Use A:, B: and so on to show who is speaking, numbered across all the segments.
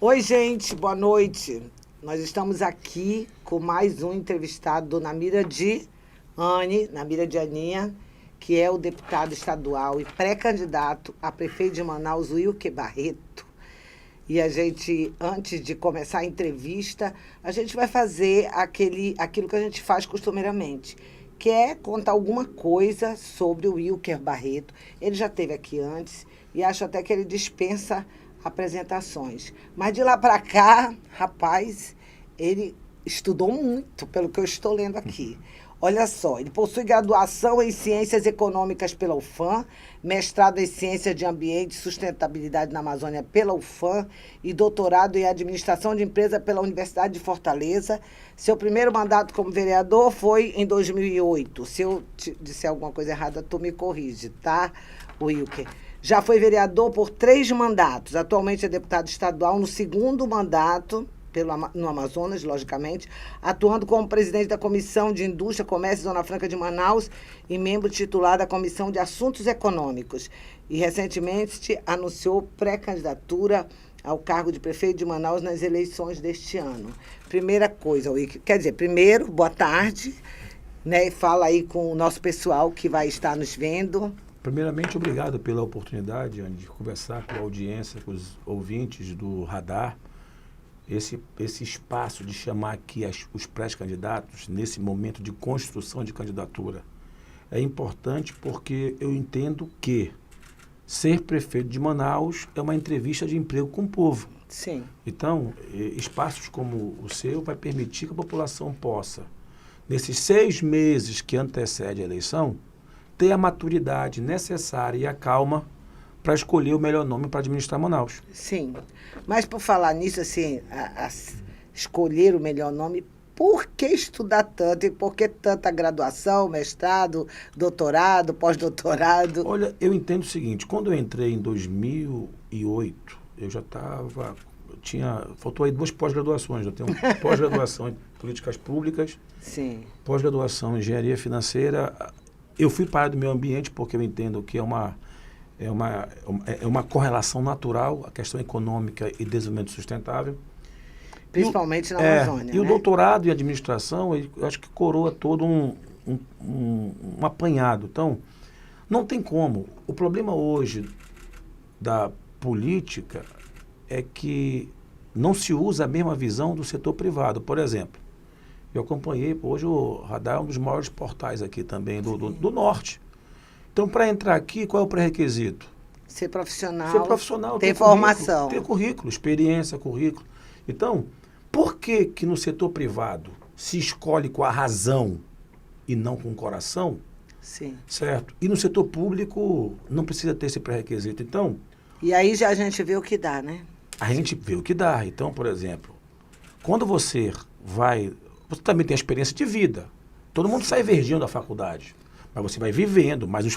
A: Oi, gente, boa noite. Nós estamos aqui com mais um entrevistado na mira de Aninha, que é o deputado estadual e pré-candidato a prefeito de Manaus, Wilker Barreto. E a gente, antes de começar a entrevista, a gente vai fazer aquilo que a gente faz costumeiramente, que é contar alguma coisa sobre o Wilker Barreto. Ele já esteve aqui antes e acho até que ele dispensa apresentações. Mas de lá para cá, rapaz, ele estudou muito, pelo que eu estou lendo aqui. Olha só, ele possui graduação em Ciências Econômicas pela UFAM, mestrado em Ciências de Ambiente e Sustentabilidade na Amazônia pela UFAM e doutorado em Administração de Empresa pela Universidade de Fortaleza. Seu primeiro mandato como vereador foi em 2008. Se eu disser alguma coisa errada, tu me corrige, tá, Wilker? Já foi vereador por 3 mandatos. Atualmente é deputado estadual no segundo mandato, no Amazonas, logicamente, atuando como presidente da Comissão de Indústria, Comércio e Zona Franca de Manaus e membro titular da Comissão de Assuntos Econômicos. E, recentemente, anunciou pré-candidatura ao cargo de prefeito de Manaus nas eleições deste ano. Primeira coisa, primeiro, boa tarde, né? Fala aí com o nosso pessoal que vai estar nos vendo.
B: Primeiramente, obrigado pela oportunidade, Anny, de conversar com a audiência, com os ouvintes do Radar. Esse espaço de chamar aqui os pré-candidatos nesse momento de construção de candidatura é importante porque eu entendo que ser prefeito de Manaus é uma entrevista de emprego com o povo.
A: Sim.
B: Então, espaços como o seu vai permitir que a população possa, nesses 6 meses que antecede a eleição, ter a maturidade necessária e a calma para escolher o melhor nome para administrar Manaus.
A: Sim, mas por falar nisso, assim, escolher o melhor nome, por que estudar tanto e por que tanta graduação, mestrado, doutorado, pós-doutorado?
B: Olha, eu entendo o seguinte, quando eu entrei em 2008, eu já faltou aí 2 pós-graduações, eu tenho pós-graduação em políticas públicas,
A: sim,
B: pós-graduação em engenharia financeira. Eu fui para a área do meio ambiente porque eu entendo que é uma correlação natural, a questão econômica e desenvolvimento sustentável.
A: Principalmente na Amazônia.
B: E o doutorado em administração, eu acho que coroa todo um apanhado. Então, não tem como. O problema hoje da política é que não se usa a mesma visão do setor privado. Por exemplo, eu acompanhei, hoje o Radar é um dos maiores portais aqui também do Norte. Então, para entrar aqui, qual é o pré-requisito?
A: Ser profissional.
B: Ser profissional.
A: Ter formação.
B: Ter currículo, experiência, currículo. Então, por que no setor privado se escolhe com a razão e não com o coração?
A: Sim.
B: Certo? E no setor público não precisa ter esse pré-requisito. Então...
A: E aí já a gente vê o que dá, né?
B: A gente vê o que dá. Então, por exemplo, quando você vai... Você também tem a experiência de vida. Todo mundo sai verdinho da faculdade. Mas você vai vivendo, mas os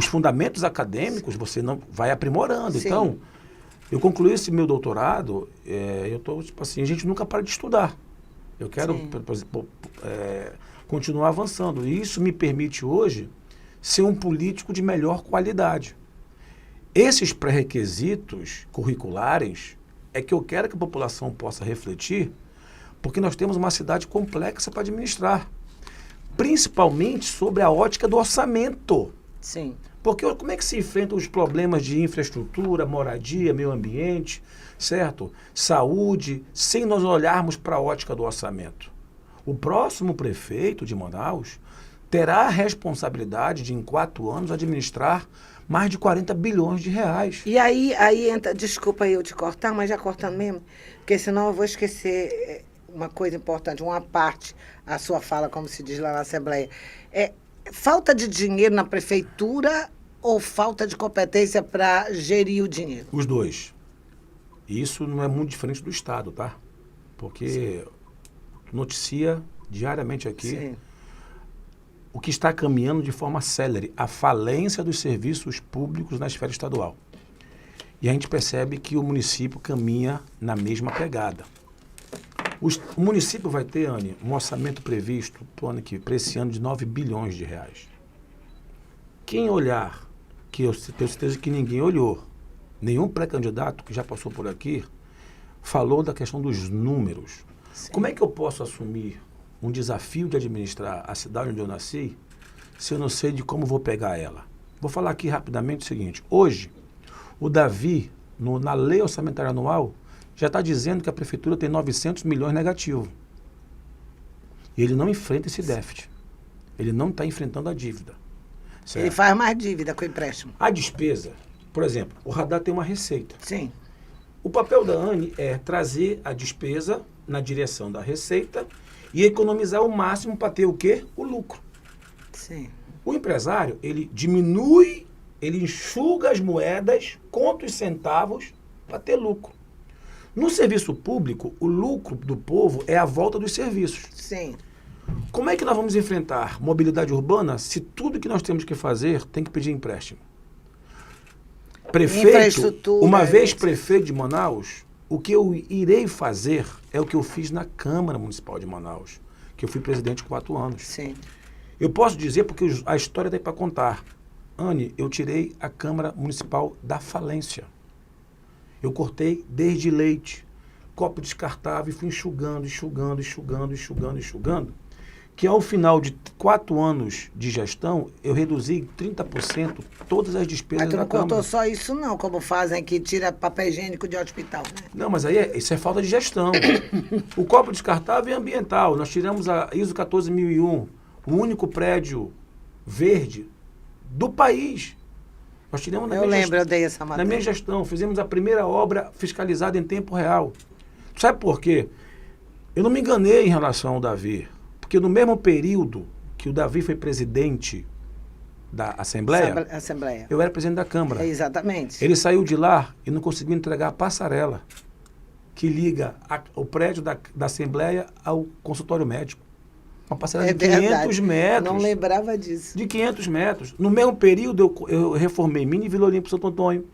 B: fundamentos acadêmicos você não vai aprimorando.
A: Sim.
B: Então, eu concluí esse meu doutorado, eu estou, tipo assim, a gente nunca para de estudar. Eu quero continuar avançando. E isso me permite hoje ser um político de melhor qualidade. Esses pré-requisitos curriculares é que eu quero que a população possa refletir, porque nós temos uma cidade complexa para administrar. Principalmente sobre a ótica do orçamento.
A: Sim.
B: Porque como é que se enfrentam os problemas de infraestrutura, moradia, meio ambiente, certo? Saúde, sem nós olharmos para a ótica do orçamento? O próximo prefeito de Manaus terá a responsabilidade de, em 4 anos, administrar mais de 40 bilhões de reais.
A: E aí entra, desculpa eu te cortar, mas já cortando mesmo, porque senão eu vou esquecer uma coisa importante, uma parte, a sua fala, como se diz lá na Assembleia. É falta de dinheiro na prefeitura ou falta de competência para gerir o dinheiro?
B: Os dois. Isso não é muito diferente do Estado, tá? Porque noticia diariamente aqui
A: Sim.
B: o que está caminhando de forma célere, a falência dos serviços públicos na esfera estadual. E a gente percebe que o município caminha na mesma pegada. O município vai ter, Anny, um orçamento previsto para esse ano de 9 bilhões de reais. Quem olhar, que eu tenho certeza que ninguém olhou, nenhum pré-candidato que já passou por aqui, falou da questão dos números.
A: Sim.
B: Como é que eu posso assumir um desafio de administrar a cidade onde eu nasci se eu não sei de como vou pegar ela? Vou falar aqui rapidamente o seguinte. Hoje, o Davi, na lei orçamentária anual, já está dizendo que a prefeitura tem 900 milhões negativo. E ele não enfrenta esse déficit. Ele não está enfrentando a dívida. Certo?
A: Ele faz mais dívida com o empréstimo.
B: A despesa, por exemplo, o radar tem uma receita.
A: Sim.
B: O papel da ANE é trazer a despesa na direção da receita e economizar o máximo para ter o quê? O lucro.
A: Sim.
B: O empresário, ele diminui, ele enxuga as moedas, conta os centavos para ter lucro. No serviço público, o lucro do povo é a volta dos serviços.
A: Sim.
B: Como é que nós vamos enfrentar mobilidade urbana se tudo que nós temos que fazer tem que pedir empréstimo? Prefeito, uma vez prefeito de Manaus, o que eu irei fazer é o que eu fiz na Câmara Municipal de Manaus, que eu fui presidente 4 anos.
A: Sim.
B: Eu posso dizer porque a história tem para contar. Anne, eu tirei a Câmara Municipal da falência. Eu cortei desde leite, copo descartável e fui enxugando, que ao final de 4 anos de gestão, eu reduzi em 30% todas as despesas
A: Mas tu
B: da
A: não
B: Câmara.
A: contou só isso não, como fazem que tira papel higiênico de hospital, né?
B: Não, mas aí isso é falta de gestão. O copo descartável é ambiental. Nós tiramos a ISO 14001, o único prédio verde do país. Nós tiramos
A: Eu lembro, eu dei essa
B: na
A: matéria.
B: minha gestão. Fizemos a primeira obra fiscalizada em tempo real. Sabe por quê? Eu não me enganei em relação ao Davi. Porque no mesmo período que o Davi foi presidente da Assembleia, eu era presidente da Câmara.
A: É, exatamente.
B: Ele saiu de lá e não conseguiu entregar a passarela que liga o prédio da Assembleia ao consultório médico. Uma passarela de 500 metros.
A: Não lembrava disso.
B: De 500 metros. No mesmo período, eu reformei Mini Vila Olímpia Santo Antônio,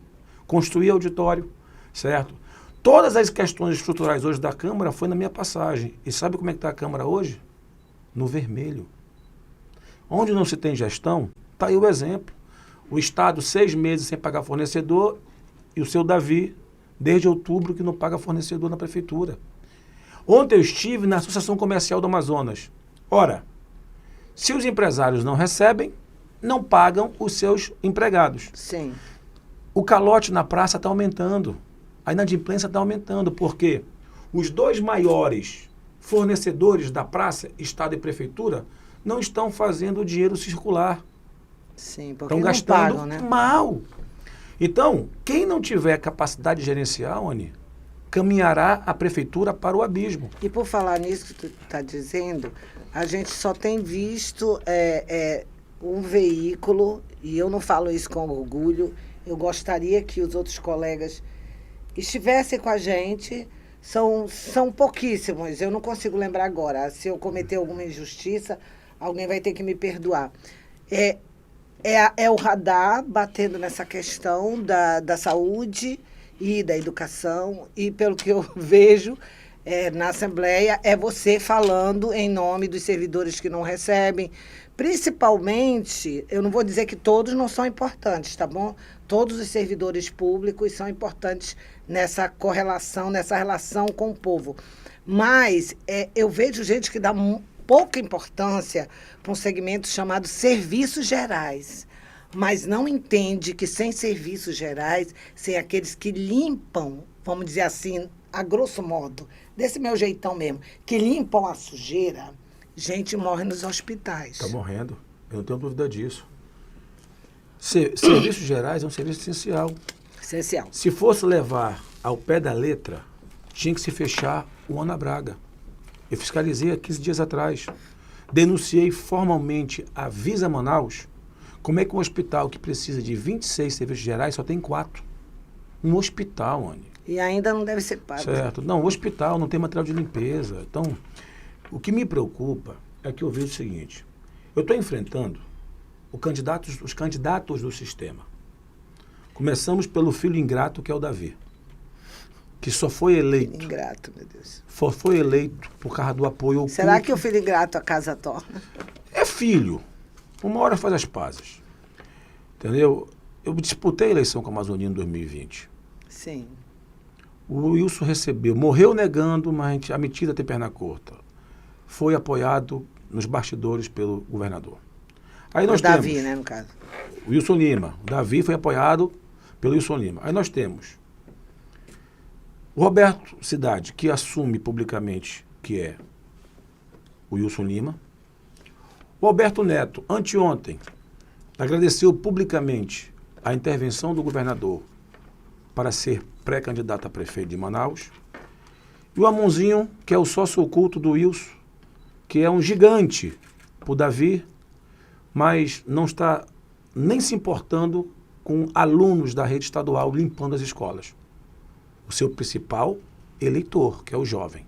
B: construí auditório, certo? Todas as questões estruturais hoje da Câmara foi na minha passagem. E sabe como é que está a Câmara hoje? No vermelho. Onde não se tem gestão, está aí o exemplo. O Estado, 6 meses sem pagar fornecedor, e o seu Davi, desde outubro, que não paga fornecedor na prefeitura. Ontem eu estive na Associação Comercial do Amazonas. Ora, se os empresários não recebem, não pagam os seus empregados.
A: Sim.
B: O calote na praça está aumentando. A inadimplência está aumentando, porque os 2 maiores fornecedores da praça, Estado e Prefeitura, não estão fazendo o dinheiro circular.
A: Sim, porque
B: Estão
A: não
B: gastando
A: pagam, né?
B: mal. Então, quem não tiver capacidade gerencial, Anny, caminhará a prefeitura para o abismo.
A: E por falar nisso que tu está dizendo, a gente só tem visto um veículo, e eu não falo isso com orgulho, eu gostaria que os outros colegas estivessem com a gente. São pouquíssimos, eu não consigo lembrar agora. Se eu cometer alguma injustiça, alguém vai ter que me perdoar. É o radar batendo nessa questão da saúde e da educação, e pelo que eu vejo na Assembleia, é você falando em nome dos servidores que não recebem. Principalmente, eu não vou dizer que todos não são importantes, tá bom? Todos os servidores públicos são importantes nessa correlação, nessa relação com o povo. Mas eu vejo gente que dá pouca importância para um segmento chamado serviços gerais, mas não entende que sem serviços gerais, sem aqueles que limpam, vamos dizer assim, a grosso modo, desse meu jeitão mesmo, que limpam a sujeira, gente morre nos hospitais.
B: Está morrendo, eu não tenho dúvida disso. Serviços gerais é um serviço essencial.
A: Essencial.
B: Se fosse levar ao pé da letra, tinha que se fechar o Ana Braga. Eu fiscalizei há 15 dias atrás. Denunciei formalmente a Visa Manaus. Como é que um hospital que precisa de 26 serviços gerais só tem 4? Um hospital, Anny.
A: E ainda não deve ser pago.
B: Certo. Não, um hospital não tem material de limpeza. Então, o que me preocupa é que eu vejo o seguinte. Eu estou enfrentando os candidatos do sistema. Começamos pelo filho ingrato, que é o Davi, que só foi eleito.
A: Filho ingrato, meu Deus.
B: Foi eleito por causa do apoio oculto.
A: Será que o filho ingrato a casa torna?
B: É filho. Uma hora faz as pazes. Entendeu? Eu disputei a eleição com a Amazônia em 2020.
A: Sim.
B: O Wilson recebeu, morreu negando, mas a mentira tem perna curta. Foi apoiado nos bastidores pelo governador. Aí nós
A: O Davi,
B: temos
A: né, no caso.
B: o Wilson Lima. O Davi foi apoiado pelo Wilson Lima. Aí nós temos o Roberto Cidade, que assume publicamente que é o Wilson Lima. O Alberto Neto, anteontem, agradeceu publicamente a intervenção do governador para ser pré-candidato a prefeito de Manaus. E o Amonzinho, que é o sócio oculto do Wilson, que é um gigante para o Davi, mas não está nem se importando com alunos da rede estadual limpando as escolas. O seu principal eleitor, que é o jovem.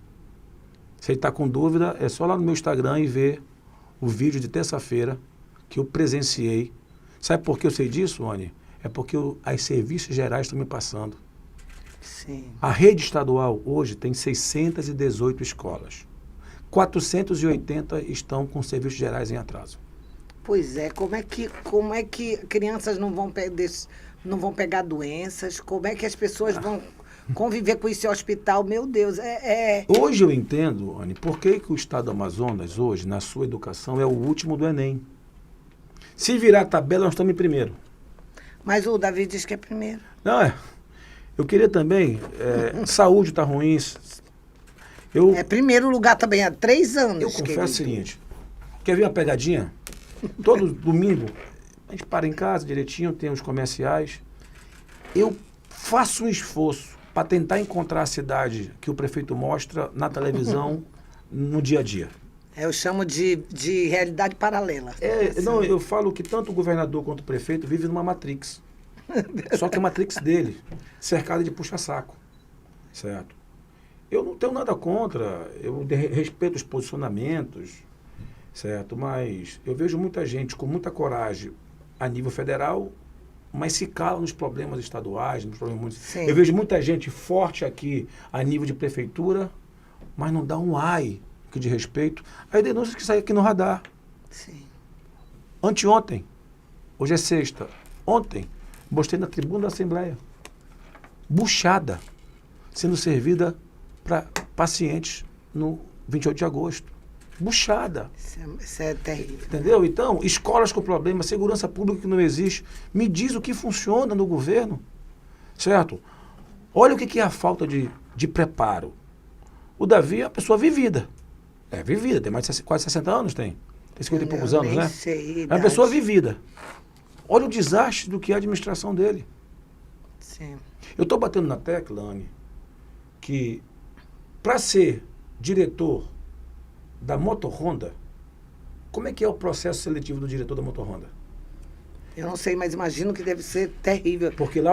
B: Se ele está com dúvida, é só lá no meu Instagram e ver o vídeo de terça-feira que eu presenciei. Sabe por que eu sei disso, Anny? É porque as serviços gerais estão me passando.
A: Sim.
B: A rede estadual hoje tem 618 escolas. 480 estão com serviços gerais em atraso.
A: Pois é, como é que crianças não vão pegar doenças? Como é que as pessoas vão conviver com esse hospital? Meu Deus,
B: Hoje eu entendo, Anny, por que o estado do Amazonas hoje, na sua educação, é o último do Enem. Se virar a tabela, nós estamos em primeiro.
A: Mas o Davi diz que é primeiro.
B: Não, eu queria também, saúde está ruim.
A: É primeiro lugar também, há 3 anos.
B: Eu confesso o seguinte, quer ver uma pegadinha? Todo domingo, a gente para em casa direitinho, tem os comerciais. Eu faço um esforço para tentar encontrar a cidade que o prefeito mostra na televisão no dia a dia.
A: Eu chamo de realidade paralela.
B: Não, eu falo que tanto o governador quanto o prefeito vivem numa Matrix. Só que a Matrix dele, cercada de puxa-saco. Certo? Eu não tenho nada contra, eu respeito os posicionamentos, certo? Mas eu vejo muita gente com muita coragem a nível federal, mas se cala nos problemas estaduais, nos problemas municipais. Eu vejo muita gente forte aqui a nível de prefeitura, mas não dá um ai de respeito. Aí denúncias que saem aqui no radar.
A: Sim.
B: Anteontem, hoje é sexta, ontem, mostrei na tribuna da Assembleia. Buchada sendo servida para pacientes no 28 de agosto. Buchada.
A: Isso é terrível.
B: Entendeu? Então, escolas com problema, segurança pública que não existe. Me diz o que funciona no governo. Certo? Olha o que é a falta de preparo. O Davi é uma pessoa vivida. É vivida, tem mais de quase 60 anos, tem 50 e poucos anos, né? É uma pessoa vivida. Olha o desastre do que é a administração dele.
A: Sim.
B: Eu estou batendo na tecla, Anny, que para ser diretor da Moto Honda, como é que é o processo seletivo do diretor da Moto Honda?
A: Eu não sei, mas imagino que deve ser terrível.
B: Porque lá,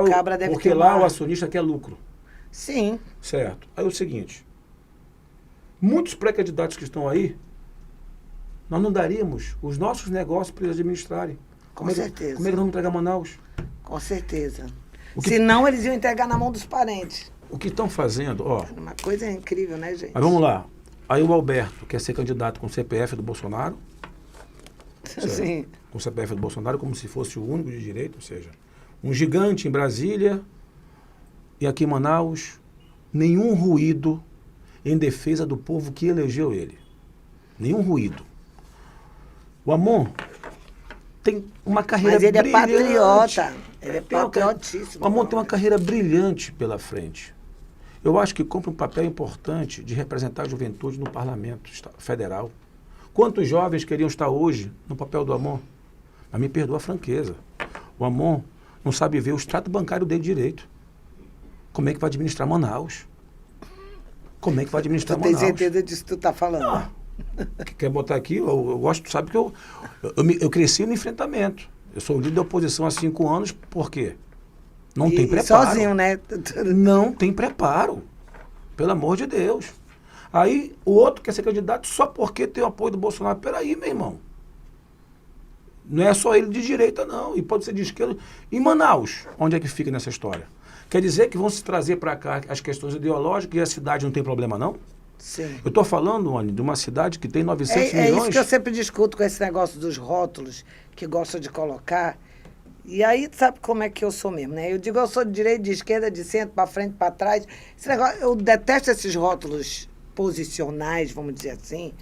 B: o acionista quer lucro.
A: Sim.
B: Certo. Aí é o seguinte, muitos pré-candidatos que estão aí, nós não daríamos os nossos negócios para eles administrarem.
A: Com certeza.
B: Como é que nós vamos entregar Manaus?
A: Com certeza. Senão eles iam entregar na mão dos parentes.
B: O que estão fazendo, ó...
A: Uma coisa incrível, né, gente?
B: Mas vamos lá. Aí o Alberto quer ser candidato com o CPF do Bolsonaro.
A: Sim.
B: Com o CPF do Bolsonaro como se fosse o único de direito, ou seja, um gigante em Brasília e aqui em Manaus, nenhum ruído em defesa do povo que elegeu ele. Nenhum ruído. O Amon tem uma carreira brilhante.
A: Mas ele é patriota. Ele é patriotíssimo.
B: O Amon tem uma carreira brilhante pela frente. Eu acho que cumpre um papel importante de representar a juventude no parlamento federal. Quantos jovens queriam estar hoje no papel do Amon? Mas me perdoa a franqueza. O Amon não sabe ver o extrato bancário dele direito. Como é que vai administrar Manaus? Como é que vai administrar Manaus?
A: Tu tem certeza disso que tu está falando?
B: Não. Quer botar aqui? Eu gosto, sabe que eu cresci no enfrentamento. Eu sou líder da oposição há 5 anos, por quê? Não tem preparo.
A: Sozinho, né?
B: Não tem preparo. Pelo amor de Deus. Aí o outro quer ser candidato só porque tem o apoio do Bolsonaro. Peraí, meu irmão. Não é só ele de direita, não. E pode ser de esquerda. E Manaus, onde é que fica nessa história? Quer dizer que vão se trazer para cá as questões ideológicas e a cidade não tem problema, não?
A: Sim.
B: Eu estou falando, Anny, de uma cidade que tem 900 milhões.
A: É isso que eu sempre discuto com esse negócio dos rótulos que gostam de colocar. E aí, sabe como é que eu sou mesmo, né? Eu digo, eu sou de direita, de esquerda, de centro, para frente, para trás. Esse negócio, eu detesto esses rótulos posicionais, vamos dizer assim,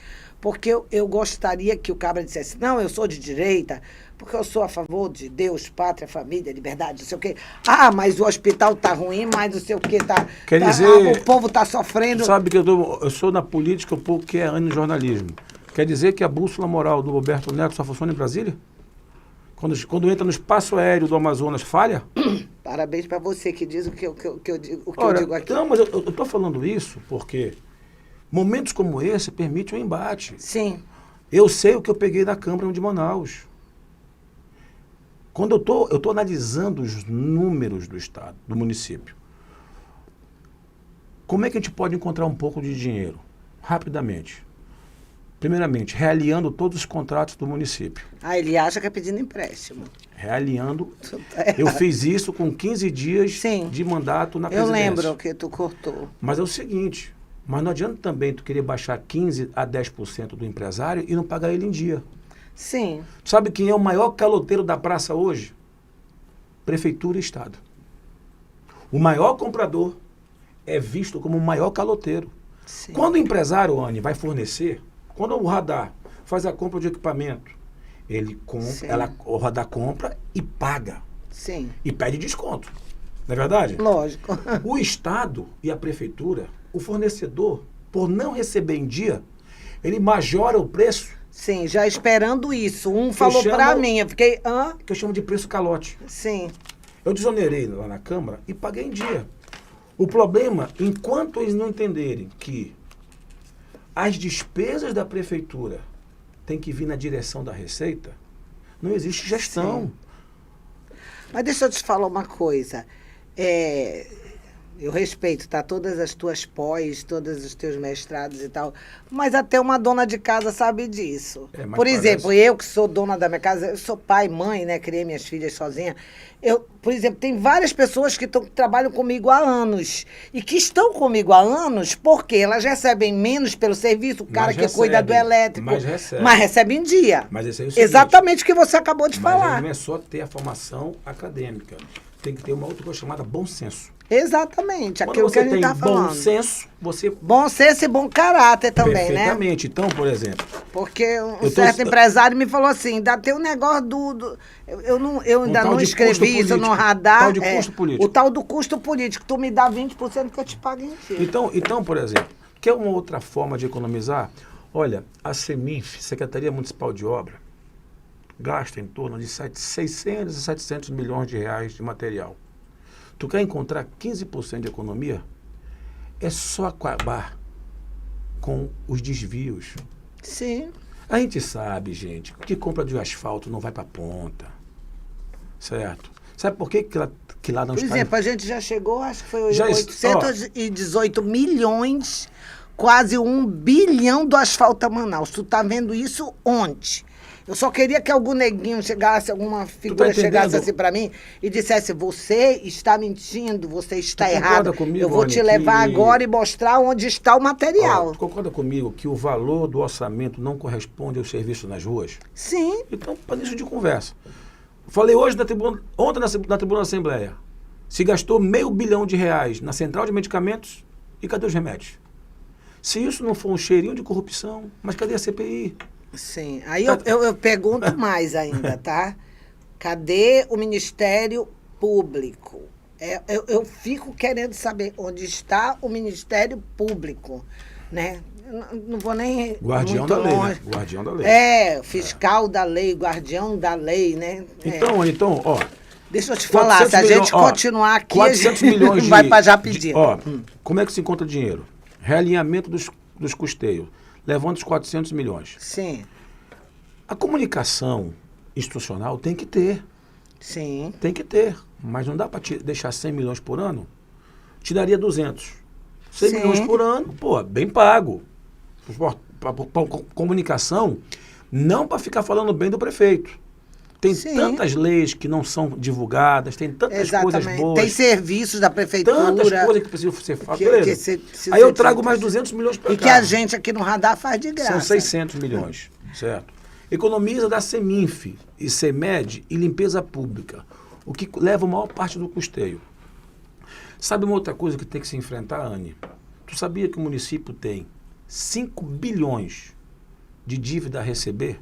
A: porque eu gostaria que o cabra dissesse, não, eu sou de direita, porque eu sou a favor de Deus, pátria, família, liberdade, não sei o quê. Ah, mas o hospital tá ruim, mas não sei o quê,
B: Quer dizer,
A: o povo tá sofrendo.
B: Sabe que eu sou na política um pouco que é no jornalismo. Quer dizer que a bússola moral do Roberto Neto só funciona em Brasília? Quando entra no espaço aéreo do Amazonas, falha?
A: Parabéns para você que diz o que eu digo,
B: Ora,
A: eu digo aqui.
B: não, mas eu estou falando isso porque momentos como esse permitem o embate.
A: Sim.
B: Eu sei o que eu peguei da Câmara de Manaus. Quando eu estou analisando os números do Estado, do município, como é que a gente pode encontrar um pouco de dinheiro? Rapidamente. Primeiramente, realinhando todos os contratos do município.
A: Ah, ele acha que é pedindo empréstimo.
B: Realinhando. Eu fiz isso com 15 dias
A: Sim.
B: de mandato na
A: Eu
B: presidência.
A: lembro que tu cortou.
B: Mas é o seguinte, mas não adianta também tu querer baixar 15% a 10% do empresário e não pagar ele em dia.
A: Sim.
B: Sabe quem é o maior caloteiro da praça hoje? Prefeitura e Estado. O maior comprador é visto como o maior caloteiro.
A: Sim.
B: Quando o empresário, Anne, vai fornecer, quando o radar faz a compra de equipamento, ele compra, o radar compra e paga.
A: Sim.
B: E pede desconto. Não é verdade?
A: Lógico.
B: O Estado e a Prefeitura, o fornecedor, por não receber em dia, ele majora o preço.
A: Sim, já esperando isso. Um falou para mim, eu fiquei, hã?
B: Que eu chamo de preço calote.
A: Sim.
B: Eu desonerei lá na Câmara e paguei em dia. O problema, enquanto eles não entenderem que as despesas da Prefeitura têm que vir na direção da Receita, não existe gestão.
A: Sim. Mas deixa eu te falar uma coisa. Eu respeito, tá? Todas as tuas pós, todos os teus mestrados e tal, mas até uma dona de casa sabe disso. Por exemplo, eu que sou dona da minha casa, eu sou pai, mãe, né? Criei minhas filhas sozinha. Por exemplo, tem várias pessoas que trabalham comigo há anos e que estão comigo há anos porque elas recebem menos pelo serviço, o cara que cuida do elétrico, mas recebe em dia.
B: Mas esse é o seguinte,
A: exatamente o que você acabou de falar.
B: Não é só ter a formação acadêmica, tem que ter uma outra coisa chamada bom senso.
A: Exatamente, aquilo que a gente está falando.
B: Bom senso, você...
A: Bom senso e bom caráter também, né?
B: Perfeitamente. Então, por exemplo...
A: Porque um certo empresário me falou assim, ainda tem um negócio eu ainda não escrevi isso no radar.
B: O tal de custo político.
A: O tal do custo político. Tu me dá 20% que eu te pago em dia.
B: Então, por exemplo, quer uma outra forma de economizar? Olha, a CEMIF, Secretaria Municipal de Obra, gasta em torno de 600 a 700 milhões de reais de material. Tu quer encontrar 15% de economia? É só acabar com os desvios.
A: Sim.
B: A gente sabe, gente, que compra de asfalto não vai para ponta. Certo? Sabe por que lá não está...
A: Por exemplo, a gente já chegou, acho que foi 818 milhões, quase 1 bilhão do asfalto a Manaus. Tu tá vendo isso onde? Eu só queria que algum neguinho chegasse, alguma figura chegasse assim para mim e dissesse, você está mentindo, você está errado.
B: Comigo,
A: eu vou te levar agora e mostrar onde está o material.
B: Tu concorda comigo que o valor do orçamento não corresponde ao serviço nas ruas?
A: Sim.
B: Então, para isso de conversa. Falei hoje ontem na tribuna da Assembleia, se gastou R$500 bilhão na central de medicamentos e cadê os remédios? Se isso não for um cheirinho de corrupção, mas cadê a CPI?
A: Sim, aí eu pergunto mais ainda, tá? Cadê o Ministério Público? Eu fico querendo saber onde está o Ministério Público, né? Não vou nem
B: guardião da lei, né? Guardião da lei.
A: Fiscal da lei, guardião da lei, né?
B: Então, ó...
A: Deixa eu te falar, se a gente continuar aqui,
B: 400 milhões
A: vai para já pedir.
B: Como é que se encontra dinheiro? Realinhamento dos custeios, levando os 400 milhões.
A: Sim.
B: A comunicação institucional tem que ter.
A: Sim.
B: Tem que ter. Mas não dá para deixar 100 milhões por ano? Te daria 200. 100 milhões por ano, bem pago. Para comunicação, não para ficar falando bem do prefeito. Tem tantas leis que não são divulgadas, tem tantas coisas boas.
A: Tem serviços da prefeitura.
B: Tantas coisas que precisam ser feitas. Aí eu trago mais 200 milhões para cá.
A: E que a gente aqui no radar faz de graça.
B: São 600 milhões, certo? Economiza da CEMINF e CEMED e limpeza pública. o que leva a maior parte do custeio. Sabe uma outra coisa que tem que se enfrentar, Anne? Tu sabia que o município tem 5 bilhões de dívida a receber?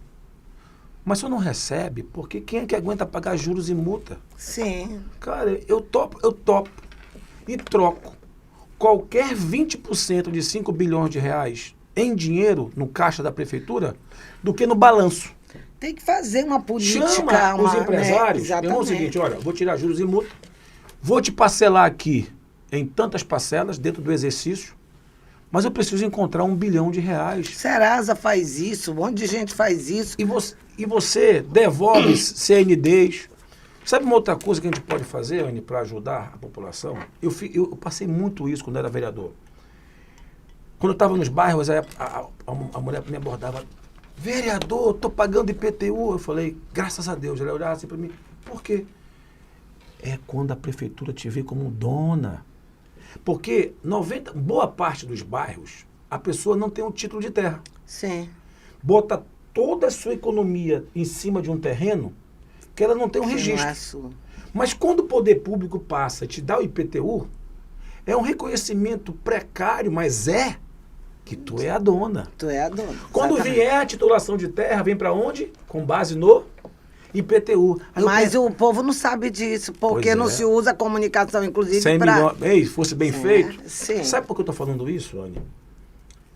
B: Mas só não recebe porque quem é que aguenta pagar juros e multa?
A: Sim.
B: Cara, eu topo e troco qualquer 20% de 5 bilhões de reais em dinheiro no caixa da prefeitura do que no balanço.
A: Tem que fazer uma política.
B: Chama os empresários.
A: Né?
B: Irmão, é o seguinte, olha, vou tirar juros e multa, vou te parcelar aqui em tantas parcelas dentro do exercício, mas eu preciso encontrar 1 bilhão de reais.
A: Serasa faz isso, um monte de gente faz isso.
B: E você devolve CNDs. Sabe uma outra coisa que a gente pode fazer, Anne, para ajudar a população? Eu passei muito isso quando era vereador. Quando eu estava nos bairros, a mulher me abordava, vereador, estou pagando IPTU. Eu falei, graças a Deus. Ela olhava assim para mim, por quê? É quando a prefeitura te vê como dona. Porque boa parte dos bairros, a pessoa não tem um título de terra.
A: Sim.
B: Bota toda a sua economia em cima de um terreno que ela não tem um registro.
A: Não é sua.
B: Mas quando o poder público passa e te dá o IPTU, é um reconhecimento precário, mas que tu é a dona.
A: Tu é a dona.
B: Quando
A: exatamente.
B: vier a titulação de terra, vem para onde? Com base no IPTU. Aí
A: Mas o povo não sabe disso, porque
B: Pois
A: não
B: é.
A: se usa a comunicação, inclusive,
B: 100
A: para...
B: milhões. Ei, fosse bem feito.
A: Sim.
B: Sabe por que eu estou falando isso, Anne?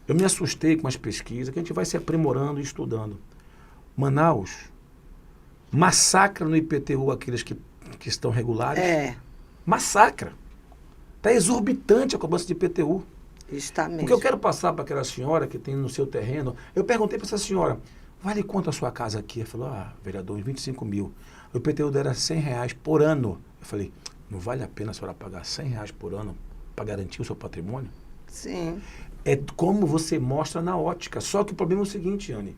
B: Eu me assustei com as pesquisas, que a gente vai se aprimorando e estudando. Manaus massacra no IPTU aqueles que estão regulares. Massacra. Está exorbitante a cobrança de IPTU.
A: Está mesmo.
B: O que eu quero passar para aquela senhora que tem no seu terreno, eu perguntei para essa senhora, vale quanto a sua casa aqui? Ela falou, vereador, 25 mil. O IPTU dela era 100 reais por ano. Eu falei, não vale a pena a senhora pagar 100 reais por ano para garantir o seu patrimônio?
A: Sim.
B: É como você mostra na ótica. Só que o problema é o seguinte, Anne.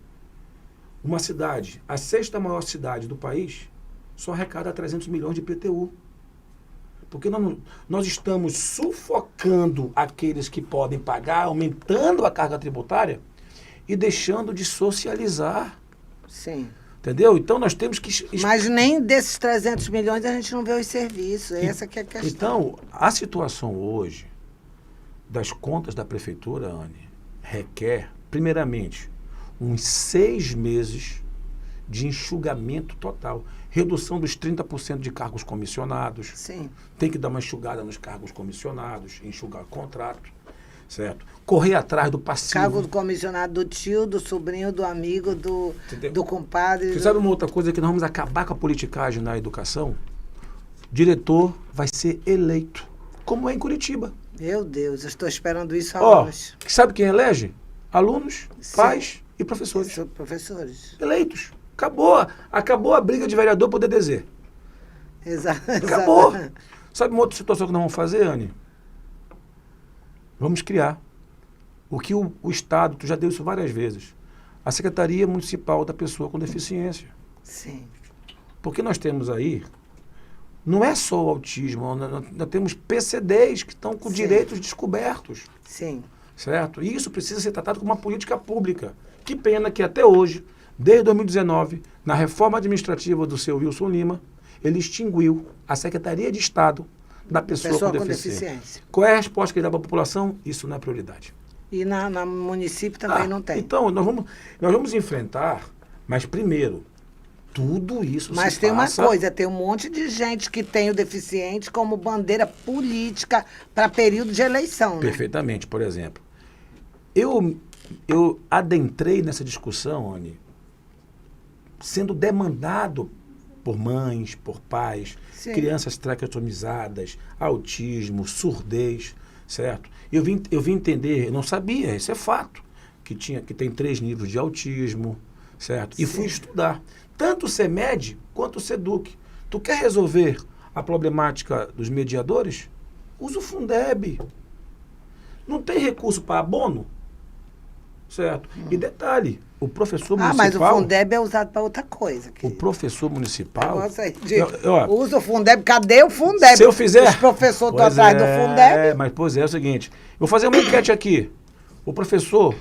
B: Uma cidade, a 6ª maior cidade do país, só arrecada 300 milhões de IPTU. Porque nós estamos sufocando aqueles que podem pagar, aumentando a carga tributária e deixando de socializar.
A: Sim.
B: Entendeu? Então nós temos que...
A: Mas nem desses 300 milhões a gente não vê os serviços. Essa que é a questão.
B: Então, a situação hoje das contas da prefeitura, Anne, requer, primeiramente, uns 6 meses de enxugamento total. Redução dos 30% de cargos comissionados.
A: Sim.
B: Tem que dar uma enxugada nos cargos comissionados, enxugar contrato, certo? Correr atrás do passivo.
A: Cargo do comissionado do tio, do sobrinho, do amigo, do compadre.
B: Você sabe uma outra coisa que nós vamos acabar com a politicagem na educação? Diretor vai ser eleito, como é em Curitiba.
A: Meu Deus, eu estou esperando isso há
B: Ó,
A: anos.
B: sabe quem elege? Alunos,
A: Sim.
B: pais e professores.
A: São professores.
B: Eleitos. Acabou a briga de vereador por DDZ.
A: Exato.
B: Acabou. Sabe uma outra situação que nós vamos fazer, Anne? Vamos criar o que o Estado, tu já deu isso várias vezes, a Secretaria Municipal da Pessoa com Deficiência.
A: Sim.
B: Porque nós temos aí, não é só o autismo, nós temos PCDs que estão com
A: Sim.
B: direitos descobertos,
A: Sim.
B: certo? E isso precisa ser tratado como uma política pública. Que pena que até hoje, desde 2019, na reforma administrativa do seu Wilson Lima, ele extinguiu a Secretaria de Estado da Pessoa com Deficiência. Qual é a resposta que ele dá para a população? Isso não é prioridade.
A: E na município também não tem.
B: Então, nós vamos enfrentar, mas primeiro, tudo isso
A: Mas
B: se
A: tem
B: passa...
A: uma coisa, tem um monte de gente que tem o deficiente como bandeira política para período de eleição, né?
B: Perfeitamente, por exemplo. Eu adentrei nessa discussão, Anne, sendo demandado por mães, por pais,
A: Sim.
B: crianças traqueotomizadas, autismo, surdez, certo? Eu vim entender, eu não sabia, isso é fato, que tem 3 níveis de autismo, certo? E
A: Sim.
B: fui estudar, tanto o CEMED quanto o SEDUC. Tu quer resolver a problemática dos mediadores? Usa o Fundeb. Não tem recurso para abono? Certo? E detalhe, o professor municipal...
A: mas o Fundeb é usado para outra coisa.
B: O professor municipal...
A: Negócio aí usa o Fundeb, cadê o Fundeb?
B: Se eu fizer...
A: Os professores estão atrás do Fundeb.
B: Mas, pois é o seguinte, eu vou fazer uma enquete aqui. O professor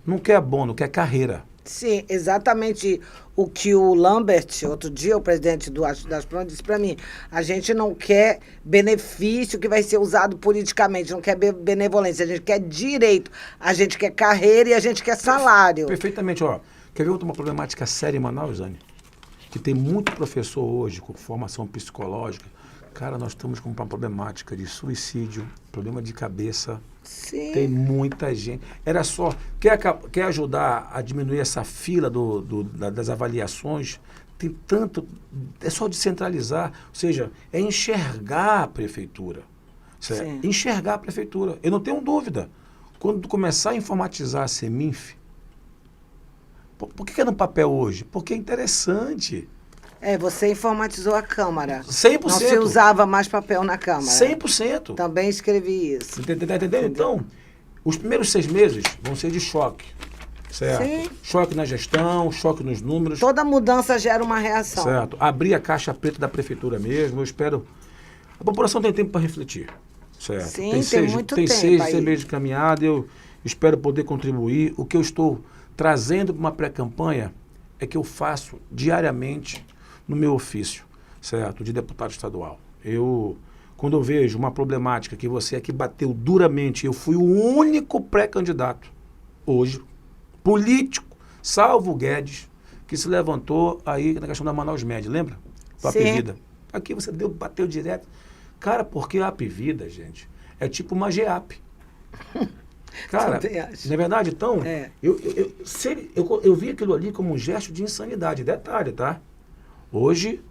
B: não quer abono, quer carreira.
A: Sim, exatamente o que o Lambert, outro dia, o presidente das Plantas, disse para mim. A gente não quer benefício que vai ser usado politicamente, não quer benevolência, a gente quer direito, a gente quer carreira e a gente quer salário.
B: Perfeitamente, ó. Quer ver outra uma problemática séria em Manaus, Anne? Que tem muito professor hoje com formação psicológica. Cara, nós estamos com uma problemática de suicídio, problema de cabeça.
A: Sim.
B: Tem muita gente. Era só. Quer ajudar a diminuir essa fila das avaliações? Tem tanto. É só descentralizar. Ou seja, é enxergar a prefeitura.
A: Sim.
B: Enxergar a prefeitura. Eu não tenho dúvida. Quando tu começar a informatizar a Seminf, por que é no papel hoje? Porque é interessante.
A: Você informatizou a Câmara.
B: 100%.
A: Não se usava mais papel na Câmara.
B: 100%.
A: Também escrevi isso.
B: Entendeu? Então, os primeiros 6 meses vão ser de choque. Certo?
A: Sim.
B: Choque na gestão, choque nos números.
A: Toda mudança gera uma reação.
B: Certo. Abrir a caixa preta da prefeitura mesmo, eu espero. A população tem tempo para refletir. Certo?
A: Sim,
B: muito tempo. Tem 6 meses de caminhada, eu espero poder contribuir. O que eu estou trazendo para uma pré-campanha é que eu faço diariamente no meu ofício, certo? De deputado estadual. Quando eu vejo uma problemática que você aqui bateu duramente, eu fui o único pré-candidato hoje, político, salvo o Guedes, que se levantou aí na questão da Manaus Med, lembra? Do Apivida. Aqui você bateu direto. Cara, porque a Apivida, gente, é tipo uma GEAP. Cara, não é verdade? Então, eu vi aquilo ali como um gesto de insanidade. Detalhe, tá? Hoje,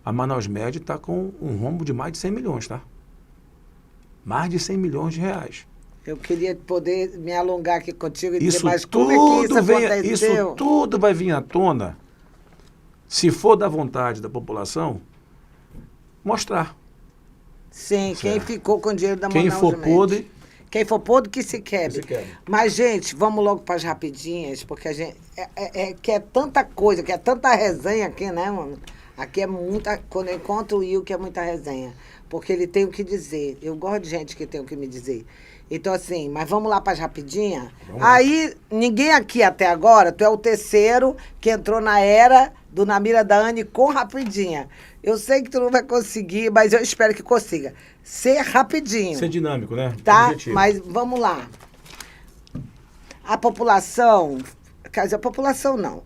B: a Manaus Med está com um rombo de mais de 100 milhões, tá? Mais de 100 milhões de reais.
A: Eu queria poder me alongar aqui contigo e dizer,
B: Isso
A: mas como é que isso aconteceu?
B: Isso tudo vai vir à tona, se for da vontade da população, mostrar.
A: Sim, certo. Quem ficou com o dinheiro da Manaus
B: Med. Quem for podre,
A: que se quebre. Mas, gente, vamos logo para as rapidinhas, porque a gente que é tanta coisa, que é tanta resenha aqui, né, mano? Aqui é muita... Quando eu encontro o Will, que é muita resenha. Porque ele tem o que dizer. Eu gosto de gente que tem o que me dizer. Então, assim, mas vamos lá para as rapidinhas? Aí, ninguém aqui até agora, tu é o terceiro que entrou na era do Na Mira da Anne com rapidinha. Eu sei que tu não vai conseguir, mas eu espero que consiga. Ser rapidinho.
B: Ser dinâmico, né?
A: Tá? Objetivo. Mas vamos lá. A população... Quer dizer, a população não.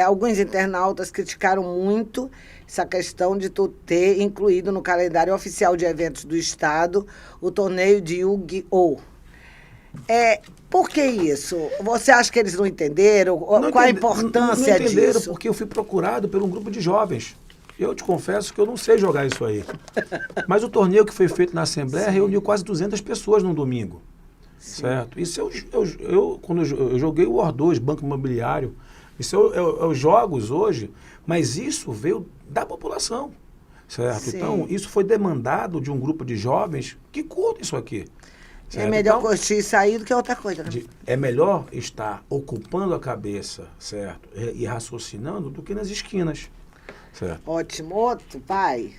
A: Alguns internautas criticaram muito essa questão de tu ter incluído no calendário oficial de eventos do Estado o torneio de Yu-Gi-Oh! Por que isso? Você acha que eles não entenderam? Qual a importância disso?
B: Não entenderam porque eu fui procurado por um grupo de jovens. Eu te confesso que eu não sei jogar isso aí. Mas o torneio que foi feito na Assembleia reuniu quase 200 pessoas num domingo. Sim. Certo? Isso quando eu joguei o War 2, Banco Imobiliário. Isso os jogos hoje, mas isso veio da população. Certo? Sim. Então, isso foi demandado de um grupo de jovens que curtem isso aqui.
A: Certo? É melhor curtir e sair do que outra coisa. Né?
B: É melhor estar ocupando a cabeça, certo? E raciocinando do que nas esquinas. Certo.
A: Ótimo. Outro, pai.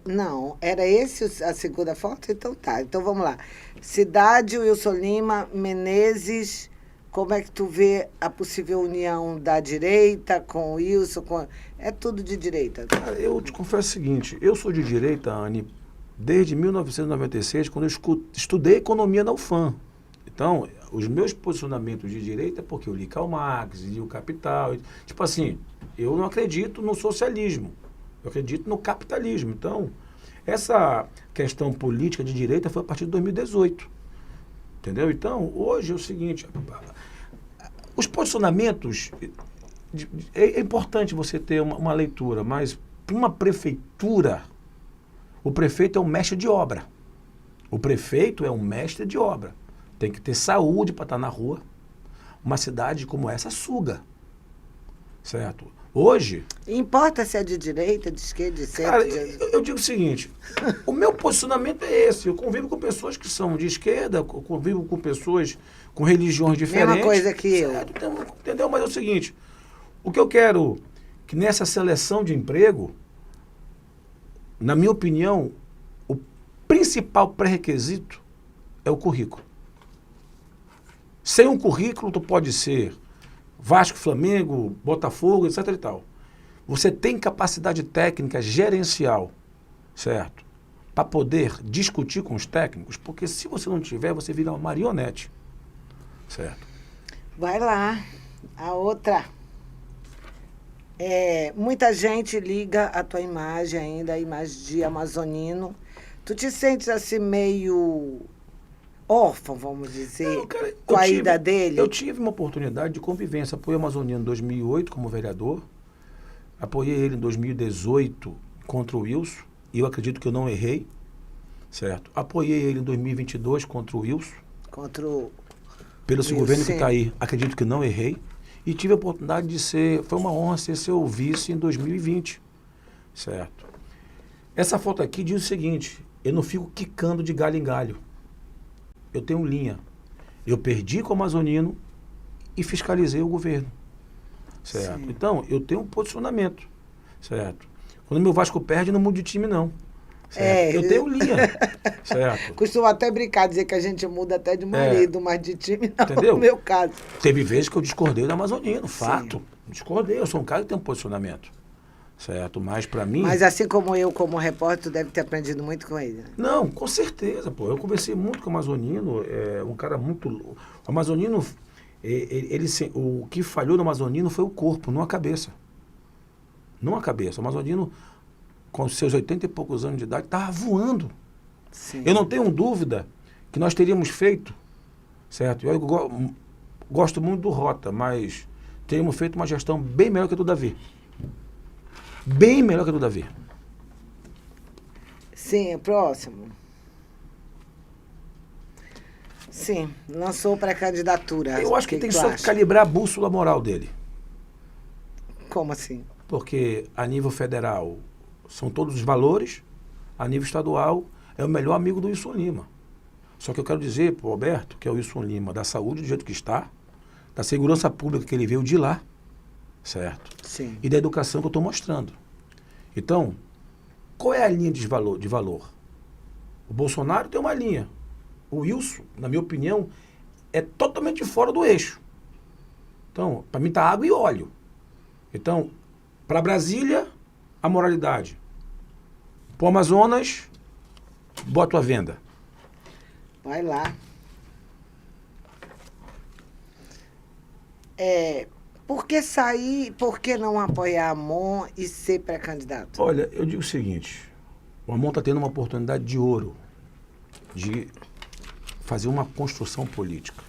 A: Não, era esse a segunda foto? Então tá. Então vamos lá. Cidade, Wilson Lima, Menezes. Como é que tu vê a possível união da direita com o Wilson? É tudo de direita.
B: Cara, eu te confesso o seguinte. Eu sou de direita, Anne, desde 1996, quando eu estudei economia na UFAM. Então, os meus posicionamentos de direita é porque eu li Karl Marx, li o Capital. Tipo assim, eu não acredito no socialismo. Eu acredito no capitalismo. Então, essa questão política de direita foi a partir de 2018. Entendeu? Então, hoje é o seguinte, os posicionamentos, é importante você ter uma leitura, mas para uma prefeitura, o prefeito é um mestre de obra. O prefeito é um mestre de obra. Tem que ter saúde para estar na rua. Uma cidade como essa suga. Certo? Hoje...
A: Importa se é de direita, de esquerda, de centro...
B: Cara, eu digo o seguinte, o meu posicionamento é esse. Eu convivo com pessoas que são de esquerda, convivo com pessoas com religiões diferentes.
A: Mesma coisa que
B: certo? Eu. Entendeu? Mas é o seguinte, o que eu quero que nessa seleção de emprego, na minha opinião, o principal pré-requisito é o currículo. Sem um currículo, tu pode ser Vasco, Flamengo, Botafogo, etc e tal. Você tem capacidade técnica gerencial, certo? Para poder discutir com os técnicos, porque se você não tiver, você vira uma marionete, certo?
A: Vai lá. A outra. Muita gente liga a tua imagem ainda, a imagem de amazonino. Tu te sentes assim meio órfão, vamos dizer,
B: Não, cara,
A: com a ida dele?
B: Eu tive uma oportunidade de convivência. Apoiei o Amazoniano em 2008 como vereador. Apoiei ele em 2018 contra o Wilson. E eu acredito que eu não errei, certo? Apoiei ele em 2022 contra o Wilson.
A: Contra o
B: Pelo seu
A: Wilson,
B: governo que
A: sim.
B: está aí, acredito que não errei. E tive a oportunidade de ser, foi uma honra ser seu vice em 2020, certo? Essa foto aqui diz o seguinte: eu não fico quicando de galho em galho. Eu tenho linha. Eu perdi com o Amazonino e fiscalizei o governo, certo?
A: Sim.
B: Então, eu tenho um posicionamento, certo? Quando meu Vasco perde, não mudo de time, não. Certo? Eu tenho linha, certo?
A: Costumo até brincar, dizer que a gente muda até de marido, mas de time não,
B: Entendeu?
A: no meu caso.
B: Teve vezes que eu discordei do Amazonino, fato. Discordei, eu sou um cara que tem um posicionamento, certo? Mas para mim...
A: Mas assim como eu, como repórter, tu deve ter aprendido muito com ele, né?
B: Não, com certeza, pô. Eu conversei muito com o Amazonino, um cara muito... O Amazonino, o que falhou no Amazonino foi o corpo, não a cabeça. Não a cabeça. O Amazonino, com seus 80 e poucos anos de idade, estava voando.
A: Sim.
B: Eu não tenho dúvida que nós teríamos feito, certo? Eu gosto muito do Rota, mas teríamos feito uma gestão bem melhor que a do Davi. Bem melhor que a do Davi.
A: Sim, próximo. Sim, lançou pré-candidatura.
B: Eu acho que tem
A: tu
B: só que
A: acha?
B: calibrar a bússola moral dele.
A: Como assim?
B: Porque a nível federal são todos os valores, a nível estadual é o melhor amigo do Wilson Lima. Só que eu quero dizer para o Alberto, que é o Wilson Lima, da saúde do jeito que está, da segurança pública que ele veio de lá, certo?
A: Sim.
B: E da educação que eu estou mostrando. Então, qual é a linha de valor? O Bolsonaro tem uma linha. O Wilson, na minha opinião, é totalmente fora do eixo. Então, para mim está água e óleo. Então, para Brasília, a moralidade. Para o Amazonas, boto à venda.
A: Vai lá. Por que sair, por que não apoiar a Amon e ser pré-candidato?
B: Olha, eu digo o seguinte, o Amon está tendo uma oportunidade de ouro de fazer uma construção política.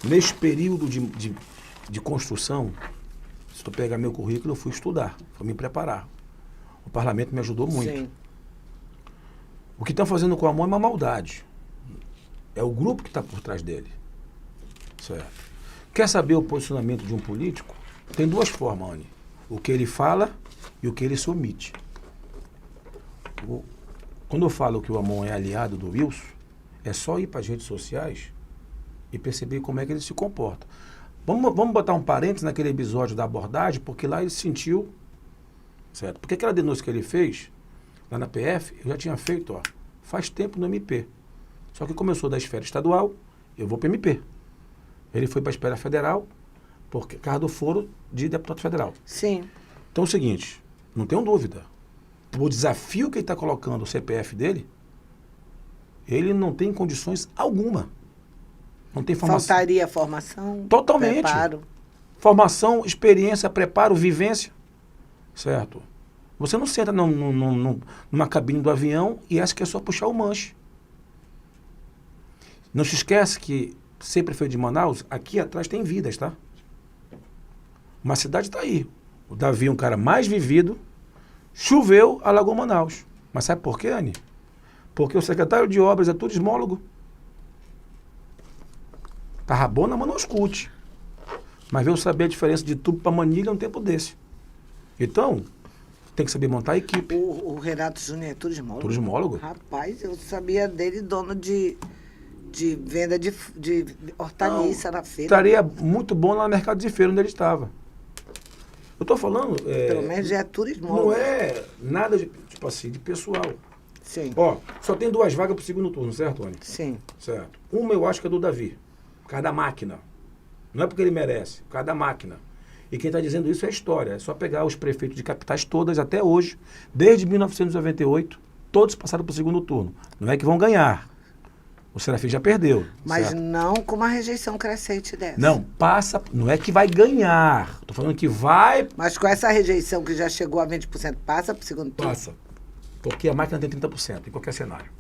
B: Nesse período de construção, se tu pegar meu currículo, eu fui estudar, fui me preparar. O parlamento me ajudou muito.
A: Sim.
B: O que estão fazendo com o Amon é uma maldade. É o grupo que está por trás dele. Certo? Quer saber o posicionamento de um político? Tem duas formas, Anny. O que ele fala e o que ele se omite. Quando eu falo que o Amon é aliado do Wilson, é só ir para as redes sociais e perceber como é que ele se comporta. Vamos botar um parênteses naquele episódio da abordagem, porque lá ele se sentiu, certo? Porque aquela denúncia que ele fez, lá na PF, eu já tinha feito, faz tempo no MP. Só que começou da esfera estadual, eu vou para o MP. Ele foi para a esfera federal, por causa do foro de deputado federal.
A: Sim.
B: Então é o seguinte, não tenho dúvida. O desafio que ele está colocando o CPF dele, ele não tem condições alguma. Não tem formação.
A: Faltaria formação?
B: Totalmente.
A: Preparo?
B: Formação, experiência, preparo, vivência. Certo? Você não senta numa cabine do avião e acha que é só puxar o manche. Não se esquece que ser prefeito de Manaus, aqui atrás tem vidas, tá? Uma cidade está aí. O Davi é um cara mais vivido. Choveu, alagou Manaus. Mas sabe por quê, Anny? Porque o secretário de obras é turismólogo. Tava bom na Manauscute. Mas veio saber a diferença de tubo para manilha num tempo desse. Então, tem que saber montar a equipe.
A: O Renato Júnior é turismólogo?
B: Turismólogo.
A: Rapaz, eu sabia dele dono de venda de hortaliça na feira.
B: Estaria muito bom lá no mercado de feira onde ele estava. Eu estou falando...
A: Pelo menos já é turismólogo.
B: Não é nada de, tipo assim, de pessoal.
A: Sim.
B: Ó, só tem 2 vagas para o segundo turno, certo, Anny?
A: Sim.
B: Certo. Uma eu acho que é do Davi. Por causa da máquina. Não é porque ele merece, por causa da máquina. E quem está dizendo isso é a história. É só pegar os prefeitos de capitais todas até hoje, desde 1998, todos passaram para o segundo turno. Não é que vão ganhar. O Serafim já perdeu.
A: Mas
B: certo?
A: não com uma rejeição crescente dessa.
B: Não, passa. Não é que vai ganhar. Estou falando que vai.
A: Mas com essa rejeição que já chegou a 20%, passa para o segundo turno?
B: Passa. Porque a máquina tem 30% em qualquer cenário.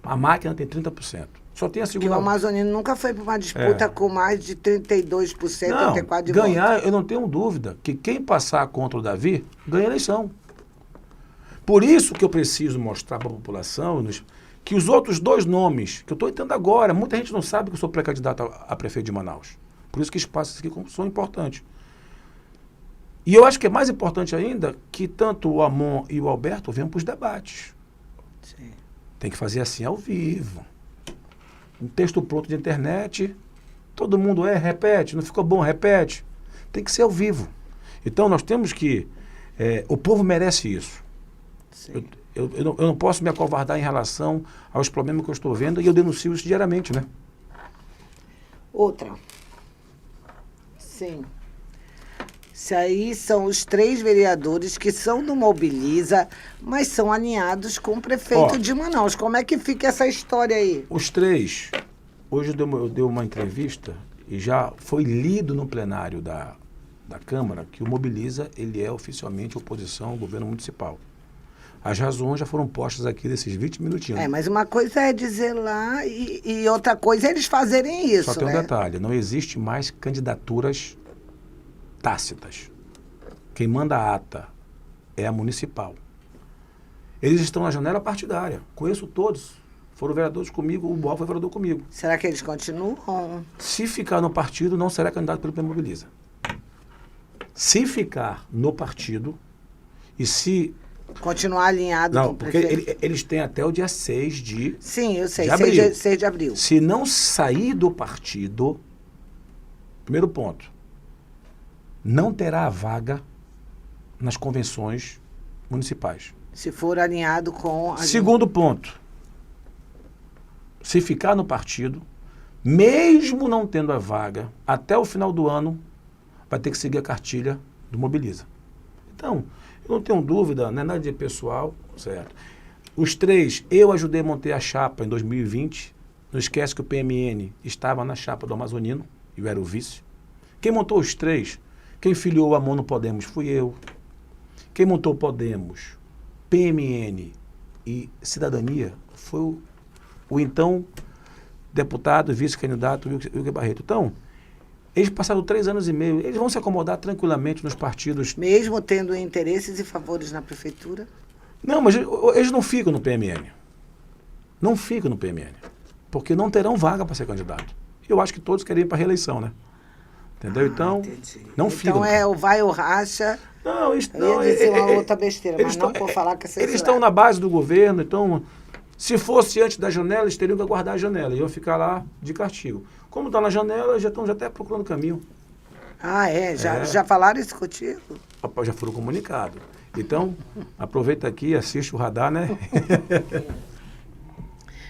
B: A máquina tem 30%. Só tem a
A: Porque
B: segunda.
A: o Amazonino nunca foi para uma disputa com mais de 32%,
B: Não,
A: 34% de
B: ganhar,
A: votos.
B: eu não tenho dúvida que quem passar contra o Davi ganha a eleição. Por isso que eu preciso mostrar para a população que os outros dois nomes, que eu estou entrando agora, muita gente não sabe que eu sou pré-candidato a prefeito de Manaus. Por isso que espaços aqui são importantes. E eu acho que é mais importante ainda que tanto o Amon e o Alberto venham para os debates.
A: Sim.
B: Tem que fazer assim ao vivo. Um texto pronto de internet, todo mundo repete, não ficou bom, repete. Tem que ser ao vivo. Então nós temos que... o povo merece isso.
A: Sim.
B: Eu não posso me acovardar em relação aos problemas que eu estou vendo e eu denuncio isso diariamente, né?
A: Outra. Sim. Isso aí são os 3 vereadores que são do Mobiliza, mas são alinhados com o prefeito de Manaus. Como é que fica essa história aí?
B: Os 3, hoje eu dei uma entrevista e já foi lido no plenário da Câmara que o Mobiliza, ele é oficialmente oposição ao governo municipal. As razões já foram postas aqui nesses 20 minutinhos.
A: Mas uma coisa é dizer lá e outra coisa é eles fazerem isso,
B: Só tem
A: né?
B: um detalhe, não existe mais candidaturas tácitas. Quem manda a ata é a municipal. Eles estão na janela partidária. Conheço todos. Foram vereadores comigo, o Boal foi vereador comigo.
A: Será que eles continuam?
B: Se ficar no partido, não será candidato pelo PM Mobiliza. Se ficar no partido e se...
A: Continuar alinhado com
B: Não,
A: o
B: porque
A: prefeito?
B: eles têm até o dia 6 de...
A: Sim, eu sei.
B: de abril.
A: 6 de abril.
B: Se não sair do partido, primeiro ponto, não terá a vaga nas convenções municipais.
A: Se for alinhado com...
B: Segundo ponto, se ficar no partido, mesmo não tendo a vaga, até o final do ano, vai ter que seguir a cartilha do Mobiliza. Então, eu não tenho dúvida, não é nada de pessoal, certo? Os 3, eu ajudei a montar a chapa em 2020. Não esquece que o PMN estava na chapa do Amazonino, eu era o vice. Quem montou os 3, quem filiou o Amon no Podemos fui eu. Quem montou o Podemos, PMN e Cidadania foi o então deputado, vice-candidato Wilker Barreto. Então, eles passaram 3 anos e meio, eles vão se acomodar tranquilamente nos partidos.
A: Mesmo tendo interesses e favores na prefeitura?
B: Não, mas eles não ficam no PMN. Não ficam no PMN. Porque não terão vaga para ser candidato. Eu acho que todos querem ir para a reeleição, né? Entendeu? Então,
A: entendi.
B: não ficam.
A: Então o vai ou racha.
B: Não,
A: Eu ia dizer uma outra besteira, mas não por falar que é censurado.
B: eles estão na base do governo, então, se fosse antes da janela, eles teriam que aguardar a janela. E eu ficar lá de castigo. Como está na janela, já estão até procurando caminho.
A: Ah, já falaram isso contigo?
B: Opa, já foram comunicados. Então, aproveita aqui e assiste o radar, né?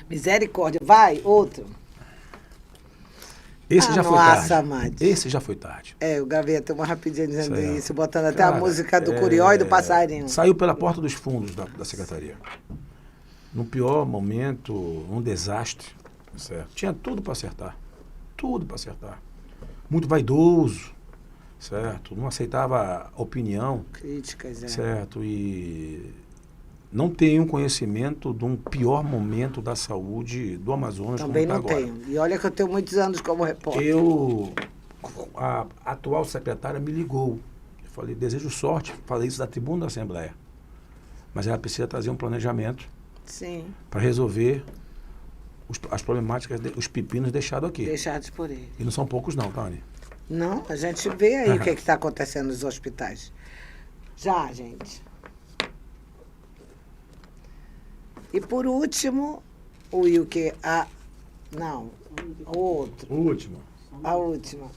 A: Misericórdia. Vai, outro.
B: Esse já foi
A: nossa,
B: tarde.
A: Amade.
B: Esse já foi tarde.
A: Eu gravei até uma rapidinha dizendo
B: Isso aí, ó.
A: isso, botando até
B: Cara,
A: a música do Curió e do Passarinho.
B: Saiu pela porta dos fundos da secretaria. No pior momento, um desastre. Certo? Tinha tudo para acertar. Tudo para acertar. Muito vaidoso. Certo? Não aceitava opinião.
A: Críticas,
B: Certo? E não tenho conhecimento de um pior momento da saúde do Amazonas.
A: Também
B: como
A: não
B: tá agora.
A: tenho. E olha que eu tenho muitos anos como repórter.
B: A atual secretária me ligou. Eu falei, desejo sorte, falei isso da tribuna da Assembleia. Mas ela precisa trazer um planejamento
A: Sim,
B: para resolver as problemáticas, os pepinos deixados aqui.
A: deixados por ele.
B: E não são poucos não, Tânia.
A: Não, a gente vê aí o que está acontecendo nos hospitais. Já, gente. E por último, o Wilker, não, o outro,
B: O último.
A: a última.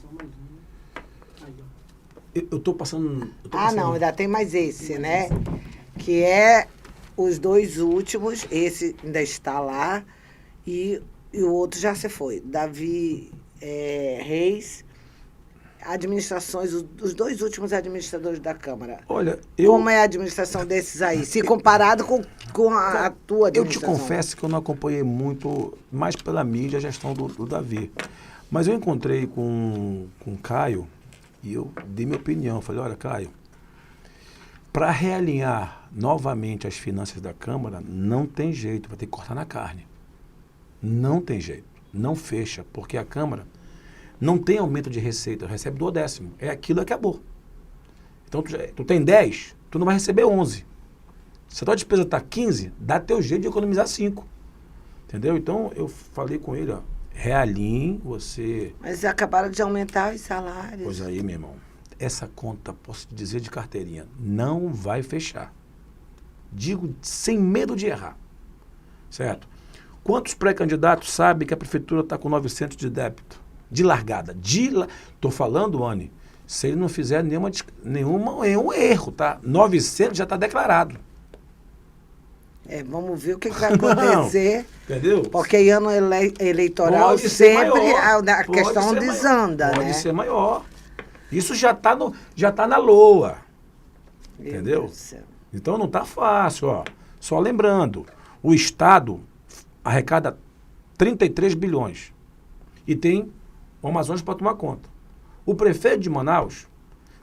B: Eu estou passando...
A: Não, ainda tem mais esse, né? Que é os 2 últimos, esse ainda está lá, e E o outro já se foi. Davi Reis, administrações, os dois últimos administradores da Câmara.
B: Olha,
A: Como é a administração desses aí? Se comparado com a tua
B: eu te
A: administração.
B: confesso que eu não acompanhei muito, mais pela mídia, a gestão do Davi. Mas eu encontrei com o Caio e eu dei minha opinião. Falei, olha, Caio, para realinhar novamente as finanças da Câmara, não tem jeito, vai ter que cortar na carne. Não tem jeito, não fecha, porque a Câmara não tem aumento de receita, recebe do 10º, é aquilo que acabou. Então, tu tem 10, tu não vai receber 11. Se a tua despesa está 15, dá teu jeito de economizar 5. Entendeu? Então, eu falei com ele, ó, realinhe, você...
A: Mas acabaram de aumentar os salários.
B: Pois aí, meu irmão, essa conta, posso te dizer de carteirinha, não vai fechar. Digo sem medo de errar, certo? Quantos pré-candidatos sabem que a prefeitura está com 900 de débito? De largada. Estou falando, Anny, se ele não fizer nenhum erro, tá? 900 já está declarado.
A: Vamos ver o que vai acontecer.
B: Não, entendeu?
A: Porque em ano eleitoral
B: Pode ser
A: sempre
B: maior,
A: a questão desanda,
B: pode
A: né?
B: ser maior. Isso já tá na loa.
A: Meu
B: Entendeu?
A: Deus do céu.
B: Então não está fácil, ó. Só lembrando, o Estado arrecada 33 bilhões e tem o Amazonas para tomar conta. O prefeito de Manaus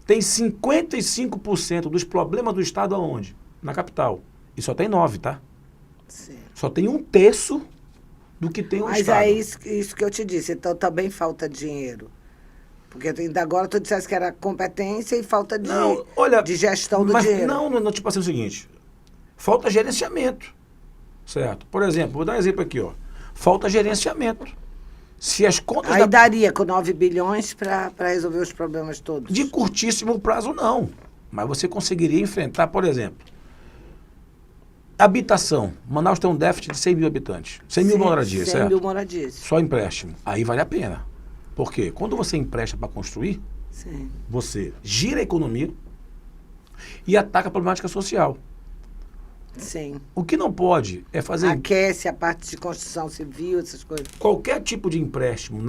B: tem 55% dos problemas do Estado aonde? Na capital. E só tem 9, tá?
A: Sim.
B: Só tem 1/3 do que tem o
A: Mas
B: Estado.
A: é isso que eu te disse. Então também falta dinheiro. Porque ainda agora tu disseste que era competência e falta de gestão do dinheiro.
B: Não, tipo assim, é o seguinte. Falta gerenciamento. Certo? Por exemplo, vou dar um exemplo aqui, ó. Falta gerenciamento. Se as contas...
A: Aí daria com 9 bilhões para resolver os problemas todos.
B: De curtíssimo prazo, não. Mas você conseguiria enfrentar, por exemplo, habitação. Manaus tem um déficit de 100 mil habitantes. 100 mil moradias,
A: 100
B: certo?
A: mil moradias.
B: Só empréstimo. Aí vale a pena. Por quê? Quando você empresta para construir,
A: Sim.
B: você gira a economia e ataca a problemática social.
A: Sim.
B: O que não pode é fazer
A: Aquece a parte de construção civil, essas coisas.
B: qualquer tipo de empréstimo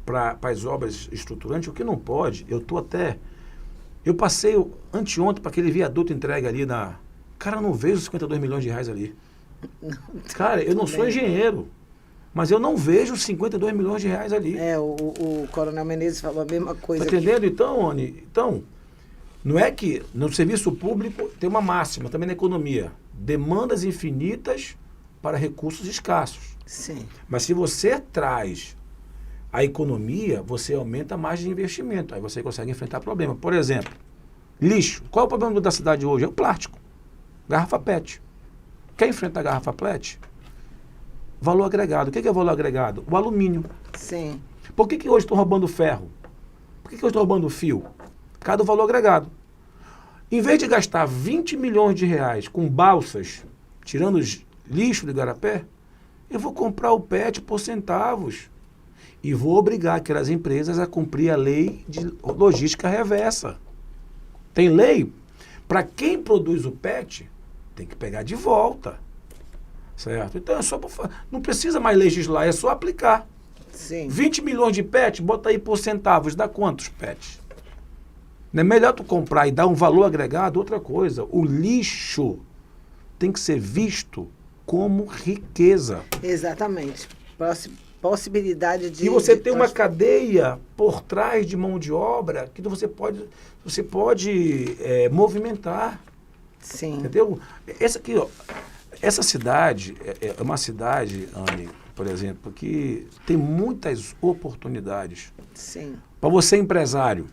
B: para as obras estruturantes. O que não pode, eu passei anteontem para aquele viaduto entregue ali na... Cara, eu não vejo 52 milhões de reais ali. Cara, eu não sou engenheiro, mas eu não vejo 52 milhões de reais ali.
A: O Coronel Menezes falou a mesma coisa.
B: Tá entendendo? Então, Anny, não é que no serviço público tem uma máxima, também na economia. Demandas infinitas para recursos escassos.
A: Sim.
B: Mas se você traz a economia, você aumenta a margem de investimento. Aí você consegue enfrentar problema. Por exemplo, lixo. Qual é o problema da cidade hoje? É o plástico. Garrafa PET. Quer enfrentar a garrafa PET? Valor agregado. O que é valor agregado? O alumínio.
A: Sim.
B: Por que hoje estão roubando ferro? Por que hoje estão roubando fio? Por causa do valor agregado. Em vez de gastar 20 milhões de reais com balsas, tirando os lixo do igarapé, eu vou comprar o PET por centavos e vou obrigar aquelas empresas a cumprir a lei de logística reversa. Tem lei? Para quem produz o PET, tem que pegar de volta. Certo? Então é só não precisa mais legislar, é só aplicar.
A: Sim.
B: 20 milhões de PET, bota aí por centavos, dá quantos PETs? Não é melhor tu comprar e dar um valor agregado? Outra coisa, o lixo tem que ser visto como riqueza.
A: Exatamente. Possibilidade de...
B: E você tem uma cadeia por trás de mão de obra que você pode movimentar.
A: Sim.
B: Entendeu? Essa cidade é uma cidade, Anny, por exemplo, que tem muitas oportunidades.
A: Sim.
B: Para você, empresário,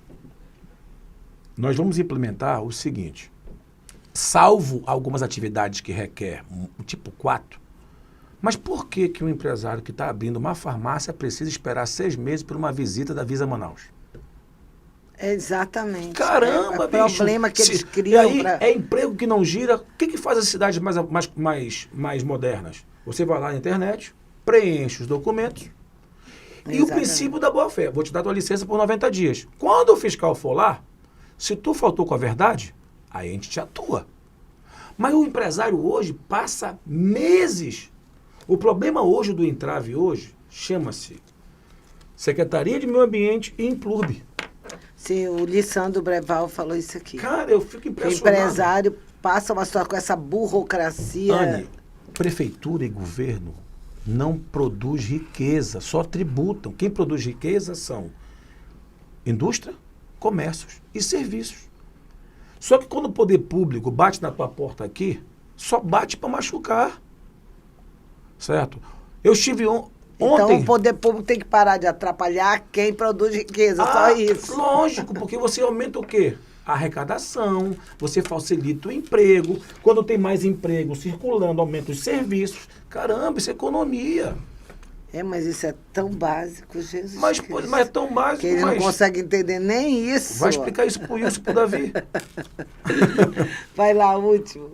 B: nós vamos implementar o seguinte: salvo algumas atividades que requer o tipo 4, mas por que um empresário que está abrindo uma farmácia precisa esperar 6 meses por uma visita da Visa Manaus?
A: Exatamente.
B: Caramba,
A: é o problema
B: bicho.
A: Que eles criam.
B: E aí, é emprego que não gira. O que faz as cidades mais modernas? Você vai lá na internet, preenche os documentos. E o princípio da boa-fé. Vou te dar tua licença por 90 dias. Quando o fiscal for lá, se tu faltou com a verdade, aí a gente te atua. Mas o empresário hoje passa meses O problema hoje do entrave hoje chama-se Secretaria de Meio Ambiente e Implurbe.
A: Sim, o Lissandro Breval falou isso aqui.
B: Cara, eu fico
A: O
B: impressionado.
A: empresário passa uma situação com essa burocracia.
B: Anne, prefeitura e governo não produz riqueza, só tributam. Quem produz riqueza são indústria, comércios e serviços. Só que quando o poder público bate na tua porta aqui, só bate para machucar. Certo? Eu estive ontem...
A: Então o poder público tem que parar de atrapalhar quem produz riqueza, só isso.
B: Lógico, porque você aumenta o quê? A arrecadação, você facilita o emprego. Quando tem mais emprego circulando, aumenta os serviços. Caramba, isso é economia.
A: Mas isso é tão básico, Jesus
B: Mas
A: Cristo,
B: é tão básico,
A: que ele não consegue entender nem isso.
B: Vai explicar isso pro Wilson e pro Davi.
A: Vai lá, último.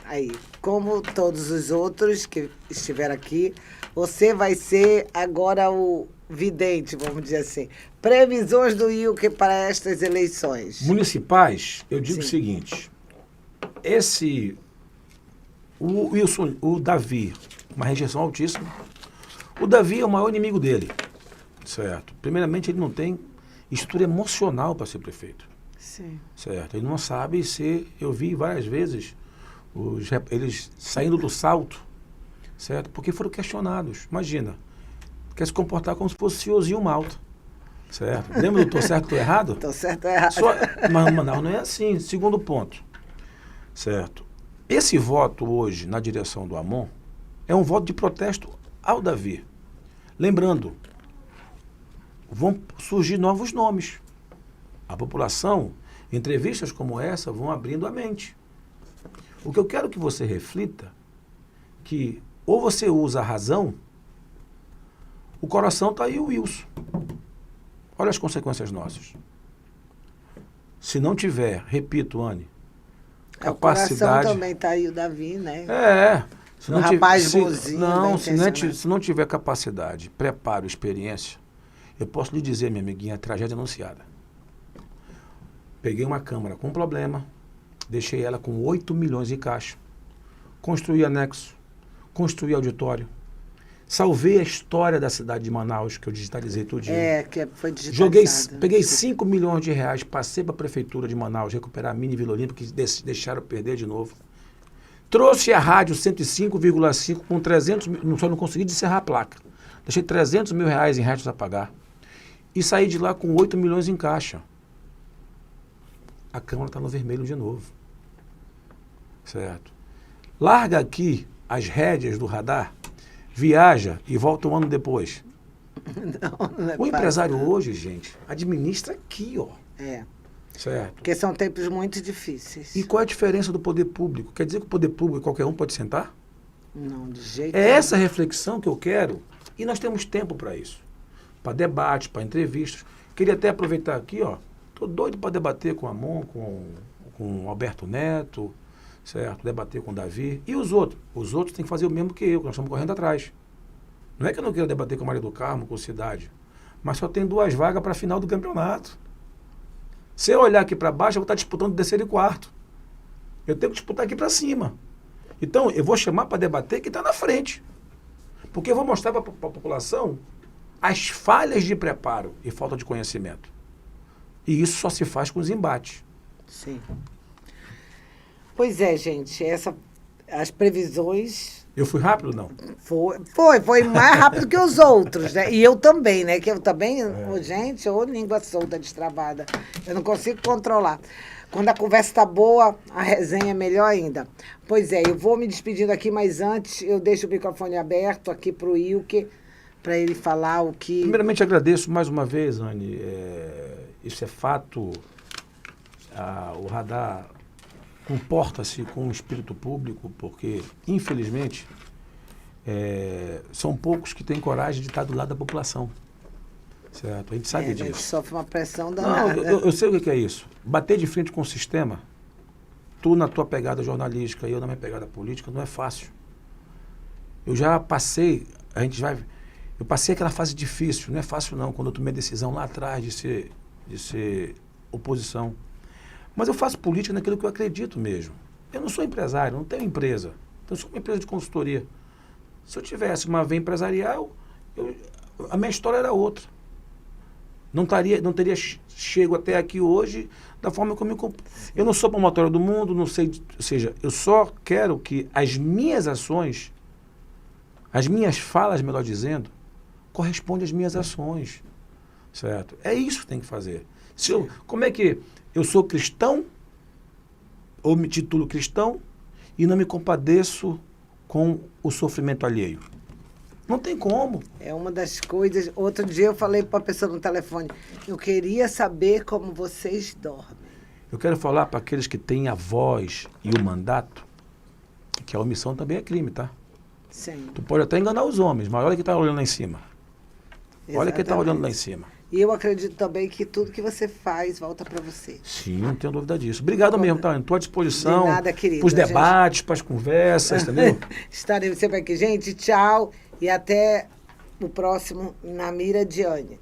A: Aí, como todos os outros que estiveram aqui, você vai ser agora o vidente, vamos dizer assim. Previsões do IUC para estas eleições.
B: Municipais, eu digo
A: Sim.
B: o seguinte. O Wilson, o Davi, uma rejeição altíssima. O Davi é o maior inimigo dele. Certo? Primeiramente, ele não tem estrutura emocional para ser prefeito.
A: Sim.
B: Certo? Ele não sabe ser... Eu vi várias vezes eles saindo do salto, certo? Porque foram questionados. Imagina, quer se comportar como se fosse o senhorzinho Malta, certo? Lembra do tô certo, tô errado?
A: Tô certo ou errado?
B: Mas Manaus não é assim. Segundo ponto, certo? Esse voto hoje na direção do Amon é um voto de protesto ao Davi. Lembrando, vão surgir novos nomes. A população, entrevistas como essa, vão abrindo a mente. O que eu quero que você reflita, que ou você usa a razão, o coração está aí o Wilson. Olha as consequências nossas. Se não tiver, repito, Anne, capacidade...
A: O coração também está aí o Davi, né?
B: Se não
A: rapaz
B: tiver,
A: bonzinho,
B: se não tiver capacidade, preparo, experiência, eu posso lhe dizer, minha amiguinha, tragédia anunciada. Peguei uma Câmara com problema, deixei ela com 8 milhões em caixa, construí anexo, construí auditório, salvei a história da cidade de Manaus, que eu digitalizei tudinho.
A: Que foi digitalizado.
B: Peguei 5 milhões de reais, passei para a Prefeitura de Manaus, recuperar a Mini Vila Olímpica, que deixaram perder de novo. Trouxe a rádio 105,5 com 300 mil, só não consegui descerrar a placa. Deixei 300 mil reais em restos a pagar. E saí de lá com 8 milhões em caixa. A Câmara está no vermelho de novo. Certo? Larga aqui as rédeas do radar, viaja e volta um ano depois.
A: Não é
B: O empresário hoje, gente, administra aqui, ó. Certo?
A: Porque são tempos muito difíceis.
B: E qual é a diferença do poder público? Quer dizer que o poder público qualquer um pode sentar?
A: Não, de jeito
B: É
A: nenhum.
B: essa reflexão que eu quero, e nós temos tempo para isso. Para debates, para entrevistas. Queria até aproveitar aqui, ó. Estou doido para debater com o Amon, com o Alberto Neto, certo? Debater com o Davi. E os outros? Os outros têm que fazer o mesmo que eu, que nós estamos correndo atrás. Não é que eu não queira debater com a Maria do Carmo, com a Cidade, mas só tem 2 vagas para a final do campeonato. Se eu olhar aqui para baixo, eu vou estar disputando terceiro e quarto. Eu tenho que disputar aqui para cima. Então, eu vou chamar para debater quem está na frente. Porque eu vou mostrar para a população as falhas de preparo e falta de conhecimento. E isso só se faz com os embates.
A: Sim. Pois é, gente. As previsões...
B: Eu fui rápido, não?
A: Foi mais rápido que os outros, né? E eu também, né? Que eu também, gente, ô língua solta, destravada. Eu não consigo controlar. Quando a conversa está boa, a resenha é melhor ainda. Pois é, eu vou me despedindo aqui, mas antes eu deixo o microfone aberto aqui para o Ilke, para ele falar o que...
B: Primeiramente, agradeço mais uma vez, Anne. Isso é fato. O radar comporta-se com o espírito público, porque, infelizmente, são poucos que têm coragem de estar do lado da população. Certo? A gente sabe disso.
A: A gente sofre uma pressão danada.
B: Não, eu sei o que é isso. Bater de frente com o sistema, tu na tua pegada jornalística e eu na minha pegada política, não é fácil. Eu já passei, eu passei aquela fase difícil, não é fácil não, quando eu tomei a decisão lá atrás de ser oposição. Mas eu faço política naquilo que eu acredito mesmo. Eu não sou empresário, não tenho empresa. Eu sou uma empresa de consultoria. Se eu tivesse uma veia empresarial, a minha história era outra. Não teria chego até aqui hoje da forma como eu não sou promotora do mundo, não sei, ou seja, eu só quero que as minhas ações, as minhas falas, melhor dizendo, correspondem às minhas ações, certo? É isso que tem que fazer. Como é que eu sou cristão, ou me titulo cristão, e não me compadeço com o sofrimento alheio? Não tem como.
A: É uma das coisas. Outro dia eu falei para a pessoa no telefone, eu queria saber como vocês dormem.
B: Eu quero falar para aqueles que têm a voz e o mandato, que a omissão também é crime, tá?
A: Sim.
B: Tu pode até enganar os homens, mas olha quem está olhando lá em cima. Olha quem está olhando lá em cima.
A: E eu acredito também que tudo que você faz volta para você.
B: Sim, não tenho dúvida disso. Obrigado mesmo, tá? Estou à disposição.
A: De nada, querido.
B: Para os debates, para as conversas, entendeu?
A: Estaremos sempre aqui. Gente, tchau. E até o próximo Na Mira de Anne.